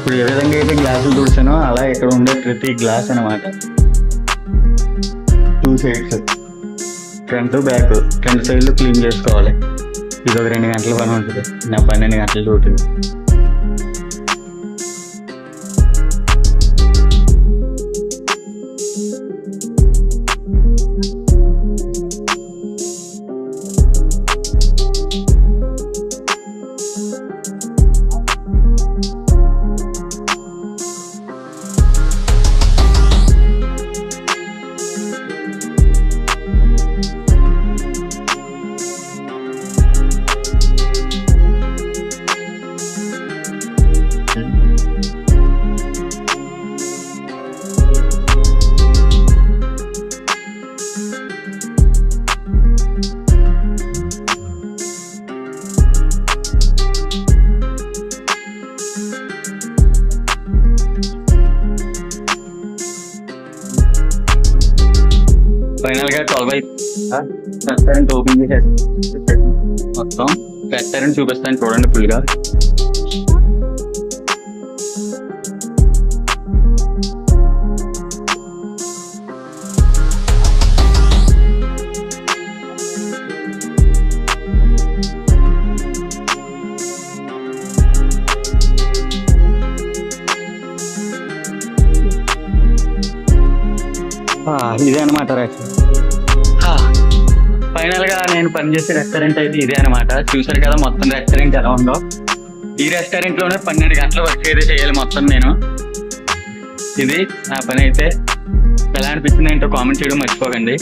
ఇప్పుడు ఏ విధంగా అయితే గ్లాసులు తుడిచానో అలా ఇక్కడ ఉండే ప్రతి గ్లాస్ అనమాట. 2 సైడ్స్, ఫ్రంట్ బ్యాక్ 2 సైడ్లు క్లీన్ చేసుకోవాలి. ఇది ఒక 2 గంటల పని ఉంటుంది. నా 12 గంటలు డ్యూటీ. ఫైనల్ గా 12 రెస్టారెంట్ ఓపెన్ చేసేసి మొత్తం రెస్టారెంట్ చూపిస్తాను చూడండి ఫుల్ గా. ఇదే అనమాట రెస్టారెంట్. ఫైనల్ గా నేను పనిచేసే రెస్టారెంట్ అయితే ఇదే అనమాట. చూసారు కదా మొత్తం రెస్టారెంట్ ఎలా ఉందో. ఈ రెస్టారెంట్ లోనే 12 గంటల వర్క్ అయితే చేయాలి మొత్తం నేను. ఇది నా పని అయితే. ఎలా అనిపించింది ఏంటో కామెంట్ చేయడం మర్చిపోకండి.